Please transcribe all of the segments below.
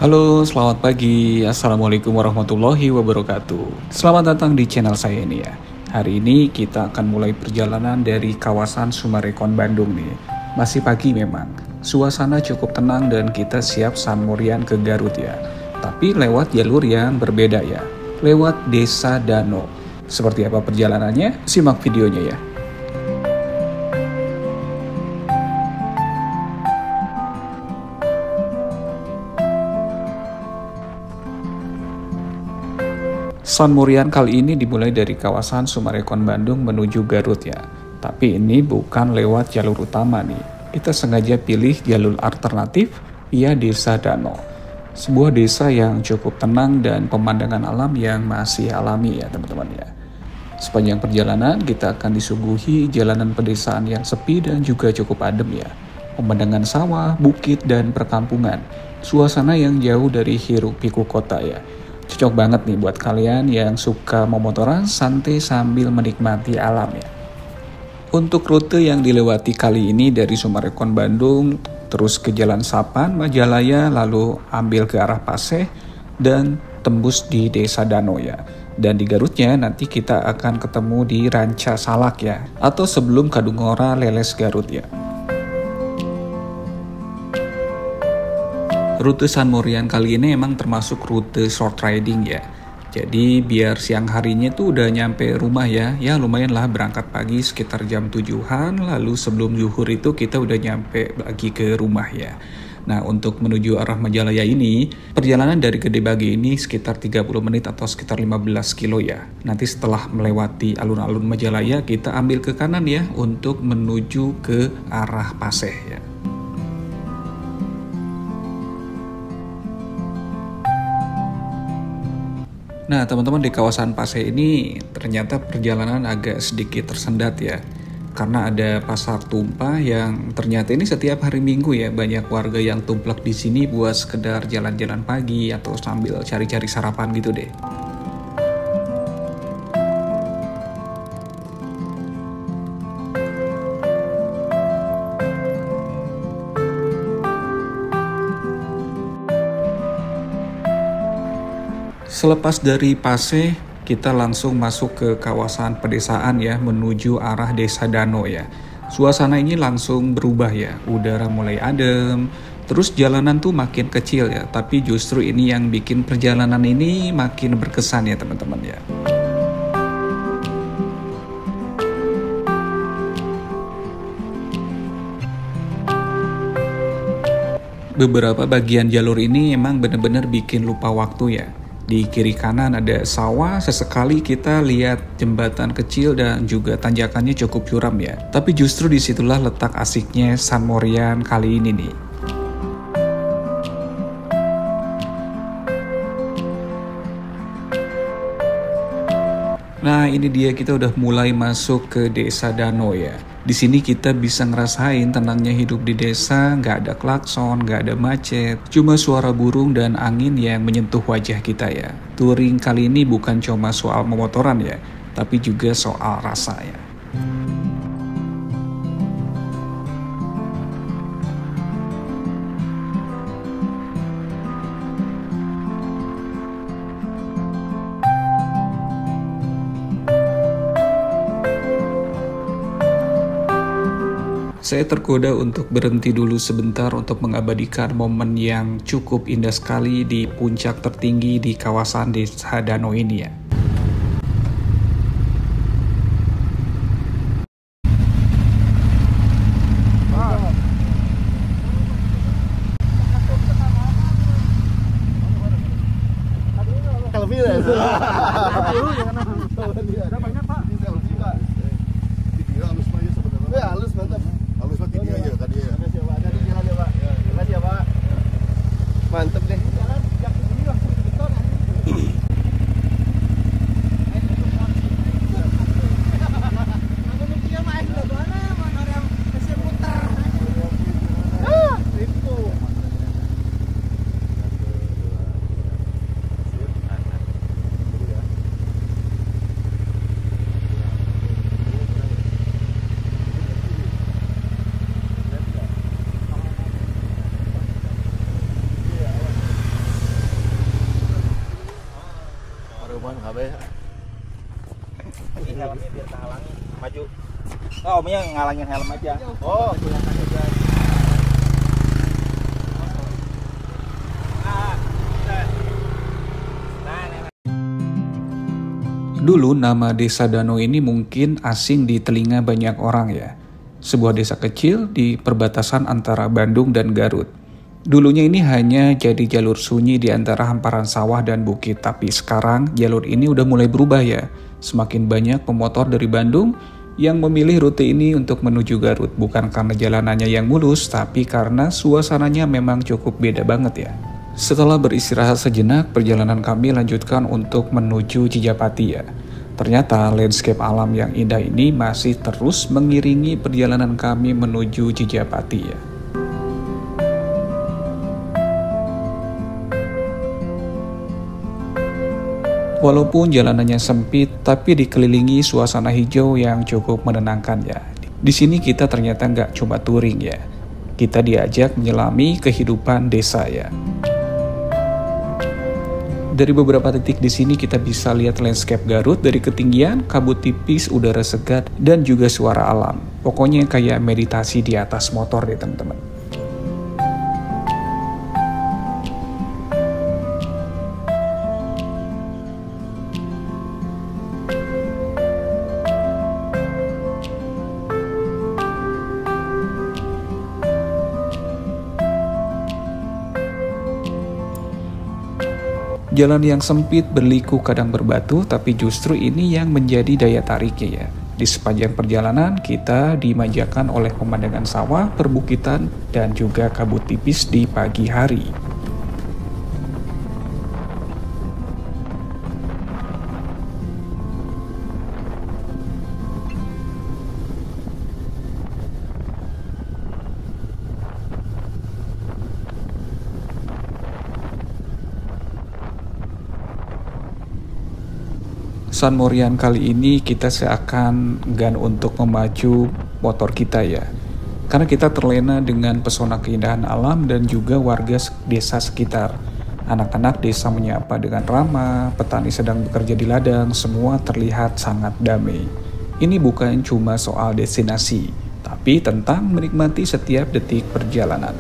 Halo, selamat pagi. Assalamualaikum warahmatullahi wabarakatuh. Selamat datang di channel saya ini ya. Hari ini kita akan mulai perjalanan dari kawasan Summarecon Bandung nih. Masih pagi memang. Suasana cukup tenang dan kita siap samurian ke Garut ya. Tapi lewat jalur yang berbeda ya. Lewat Desa Dano. Seperti apa perjalanannya? Simak videonya ya. Samurian kali ini dimulai dari kawasan Summarecon Bandung menuju Garut ya. Tapi ini bukan lewat jalur utama nih. Kita sengaja pilih jalur alternatif via Desa Dano. Sebuah desa yang cukup tenang dan pemandangan alam yang masih alami ya teman-teman ya. Sepanjang perjalanan kita akan disuguhi jalanan pedesaan yang sepi dan juga cukup adem ya. Pemandangan sawah, bukit, dan perkampungan. Suasana yang jauh dari hiruk-pikuk kota ya. Cocok banget nih buat kalian yang suka memotoran santai sambil menikmati alam ya. Untuk rute yang dilewati kali ini dari Summarecon Bandung, terus ke Jalan Sapan, Majalaya, lalu ambil ke arah Paseh, dan tembus di Desa Dano ya. Dan di Garutnya nanti kita akan ketemu di Ranca Salak ya, atau sebelum Kadungora Leles Garut ya. Rute Samurian kali ini emang termasuk rute short riding ya. Jadi biar siang harinya tuh udah nyampe rumah ya. Ya lumayan lah berangkat pagi sekitar jam 7-an. Lalu sebelum zuhur itu kita udah nyampe lagi ke rumah ya. Nah untuk menuju arah Majalaya ini, perjalanan dari Gede Bage ini sekitar 30 menit atau sekitar 15 kilo ya. Nanti setelah melewati alun-alun Majalaya kita ambil ke kanan ya untuk menuju ke arah Paseh ya. Nah teman-teman di kawasan Paseh ini ternyata perjalanan agak sedikit tersendat ya. Karena ada pasar tumpah yang ternyata ini setiap hari Minggu ya. Banyak warga yang tumplek di sini buat sekedar jalan-jalan pagi atau sambil cari-cari sarapan gitu deh. Selepas dari Paseh, kita langsung masuk ke kawasan pedesaan ya, menuju arah Desa Dano ya. Suasana ini langsung berubah ya, udara mulai adem, terus jalanan tuh makin kecil ya, tapi justru ini yang bikin perjalanan ini makin berkesan ya teman-teman ya. Beberapa bagian jalur ini emang bener-bener bikin lupa waktu ya. Di kiri kanan ada sawah, sesekali kita lihat jembatan kecil dan juga tanjakannya cukup curam ya. Tapi justru disitulah letak asiknya Samurian kali ini nih. Nah ini dia kita udah mulai masuk ke Desa Dano ya. Di sini kita bisa ngerasain tenangnya hidup di desa, nggak ada klakson, nggak ada macet, cuma suara burung dan angin yang menyentuh wajah kita ya. Touring kali ini bukan cuma soal memotoran ya, tapi juga soal rasa ya. Saya tergoda untuk berhenti dulu sebentar untuk mengabadikan momen yang cukup indah sekali di puncak tertinggi di kawasan Desa Dano ini ya. Mantep deh. Oh, omnya ngalangin helm aja. Oh. Dulu nama Desa Danau ini mungkin asing di telinga banyak orang ya. Sebuah desa kecil di perbatasan antara Bandung dan Garut. Dulunya ini hanya jadi jalur sunyi di antara hamparan sawah dan bukit, tapi sekarang jalur ini udah mulai berubah ya. Semakin banyak pemotor dari Bandung yang memilih rute ini untuk menuju Garut, bukan karena jalanannya yang mulus, tapi karena suasananya memang cukup beda banget ya. Setelah beristirahat sejenak, perjalanan kami lanjutkan untuk menuju Cijapati ya. Ternyata landscape alam yang indah ini masih terus mengiringi perjalanan kami menuju Cijapati ya. Walaupun jalanannya sempit, tapi dikelilingi suasana hijau yang cukup menenangkan ya. Di sini kita ternyata nggak cuma touring ya. Kita diajak menyelami kehidupan desa ya. Dari beberapa titik di sini kita bisa lihat landscape Garut dari ketinggian, kabut tipis, udara segar, dan juga suara alam. Pokoknya kayak meditasi di atas motor deh teman-teman. Jalan yang sempit, berliku, kadang berbatu, tapi justru ini yang menjadi daya tariknya ya. Di sepanjang perjalanan, kita dimanjakan oleh pemandangan sawah, perbukitan, dan juga kabut tipis di pagi hari. San Morian kali ini kita seakan enggan untuk memacu motor kita ya. Karena kita terlena dengan pesona keindahan alam dan juga warga desa sekitar. Anak-anak desa menyapa dengan ramah, petani sedang bekerja di ladang, semua terlihat sangat damai. Ini bukan cuma soal destinasi, tapi tentang menikmati setiap detik perjalanan.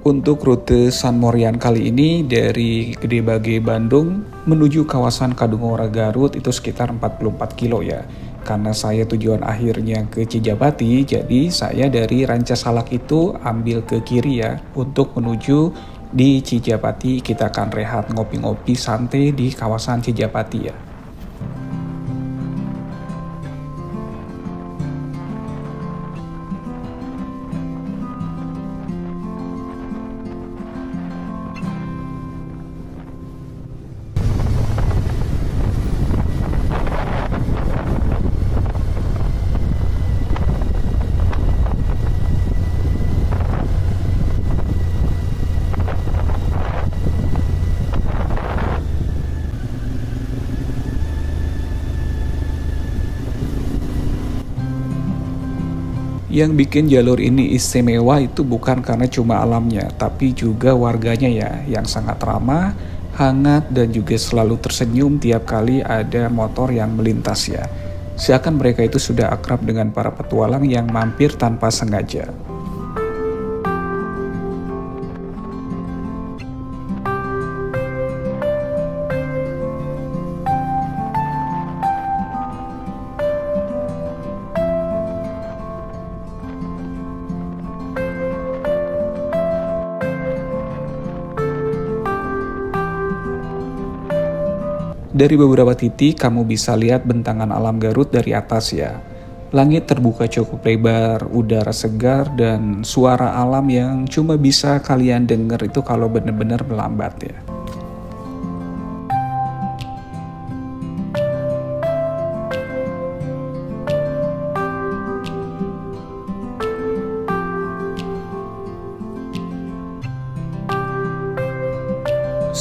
Untuk rute San Morian kali ini dari Gede Bage Bandung menuju kawasan Kadungora Garut itu sekitar 44 kilo ya. Karena saya tujuan akhirnya ke Cijapati, jadi saya dari Rancasalak itu ambil ke kiri ya. Untuk menuju di Cijapati kita akan rehat ngopi-ngopi santai di kawasan Cijapati ya. Yang bikin jalur ini istimewa itu bukan karena cuma alamnya, tapi juga warganya ya, yang sangat ramah, hangat, dan juga selalu tersenyum tiap kali ada motor yang melintas ya. Seakan mereka itu sudah akrab dengan para petualang yang mampir tanpa sengaja. Dari beberapa titik kamu bisa lihat bentangan alam Garut dari atas ya. Langit terbuka cukup lebar, udara segar, dan suara alam yang cuma bisa kalian dengar itu kalau benar-benar melambat ya.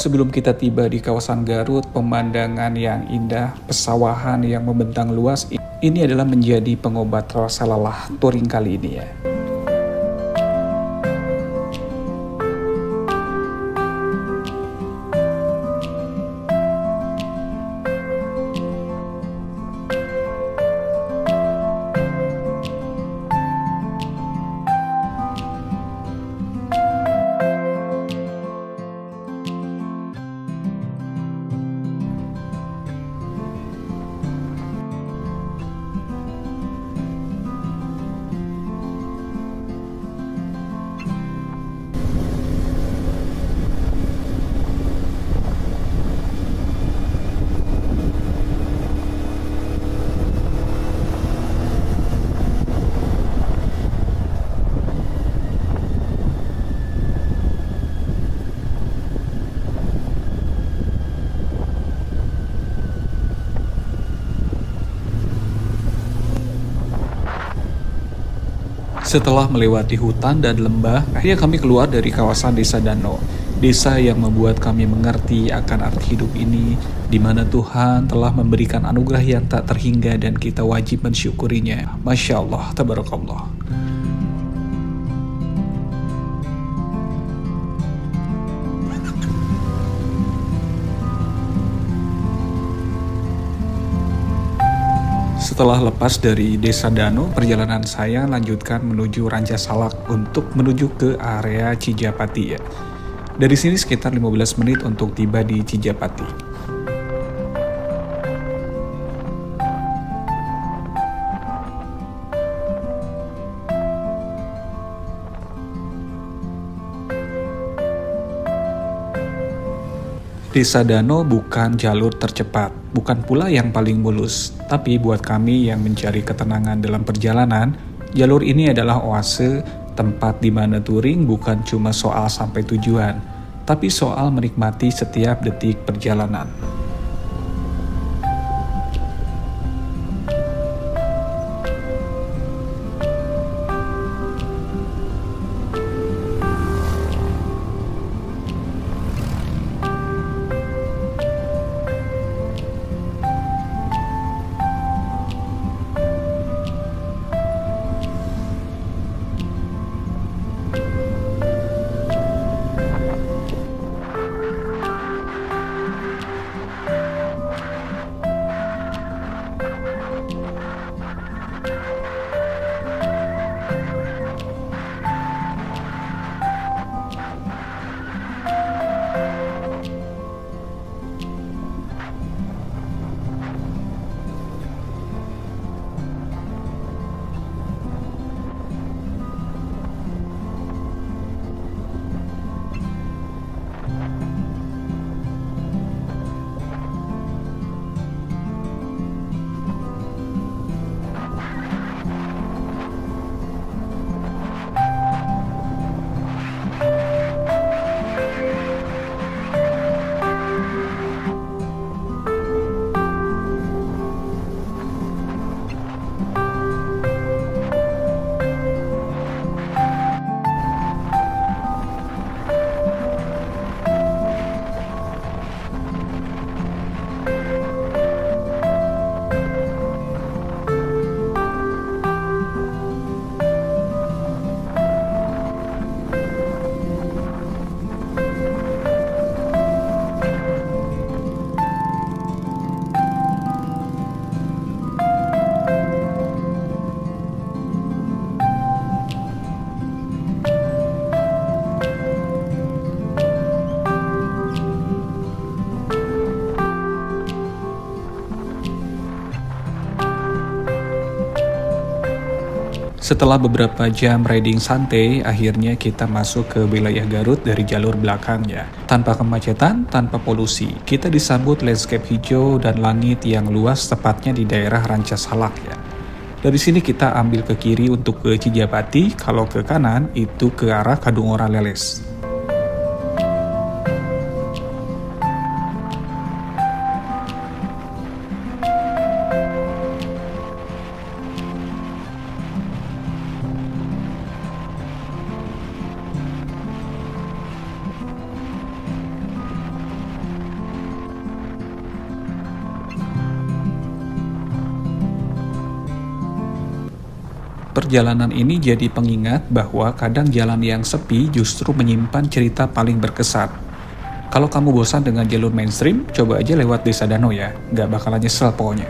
Sebelum kita tiba di kawasan Garut, pemandangan yang indah, pesawahan yang membentang luas, ini adalah menjadi pengobat rasa lelah touring kali ini ya. Setelah melewati hutan dan lembah, akhirnya kami keluar dari kawasan Desa Danau. Desa yang membuat kami mengerti akan arti hidup ini, di mana Tuhan telah memberikan anugerah yang tak terhingga dan kita wajib mensyukurinya. Masya Allah, tabarakallah. Setelah lepas dari Desa Danau, perjalanan saya lanjutkan menuju Rancasalak untuk menuju ke area Cijapati ya. Dari sini sekitar 15 menit untuk tiba di Cijapati. Desa Danau bukan jalur tercepat, bukan pula yang paling mulus, tapi buat kami yang mencari ketenangan dalam perjalanan, jalur ini adalah oase, tempat di mana touring bukan cuma soal sampai tujuan, tapi soal menikmati setiap detik perjalanan. Setelah beberapa jam riding santai, akhirnya kita masuk ke wilayah Garut dari jalur belakangnya. Tanpa kemacetan, tanpa polusi, kita disambut landscape hijau dan langit yang luas tepatnya di daerah Rancasalak ya. Dari sini kita ambil ke kiri untuk ke Cijapati, kalau ke kanan itu ke arah Kadungora Leles. Perjalanan ini jadi pengingat bahwa kadang jalan yang sepi justru menyimpan cerita paling berkesan. Kalau kamu bosan dengan jalur mainstream, coba aja lewat Desa Danau ya, nggak bakalan nyesel pokoknya.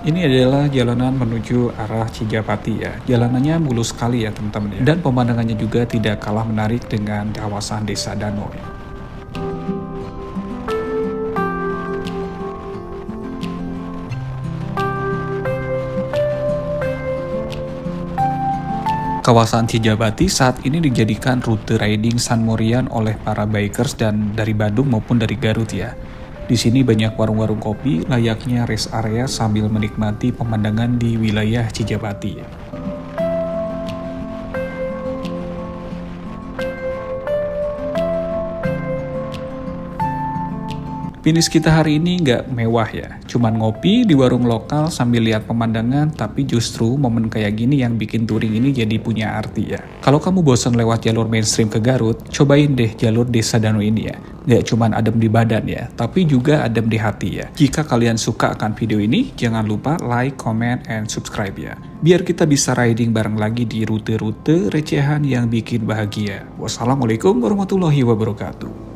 Ini adalah jalanan menuju arah Cijapati ya. Jalanannya mulus sekali ya teman-teman ya. Dan pemandangannya juga tidak kalah menarik dengan kawasan Desa Danau ya. Kawasan Cijapati saat ini dijadikan rute riding San Morian oleh para bikers dan dari Bandung maupun dari Garut ya. Di sini banyak warung-warung kopi layaknya rest area sambil menikmati pemandangan di wilayah Cijapati. Finish kita hari ini nggak mewah ya, cuman ngopi di warung lokal sambil lihat pemandangan, tapi justru momen kayak gini yang bikin touring ini jadi punya arti ya. Kalau kamu bosan lewat jalur mainstream ke Garut, cobain deh jalur Desa Danau ini ya. Nggak cuman adem di badan ya, tapi juga adem di hati ya. Jika kalian suka akan video ini, jangan lupa like, comment, and subscribe ya. Biar kita bisa riding bareng lagi di rute-rute recehan yang bikin bahagia. Wassalamualaikum warahmatullahi wabarakatuh.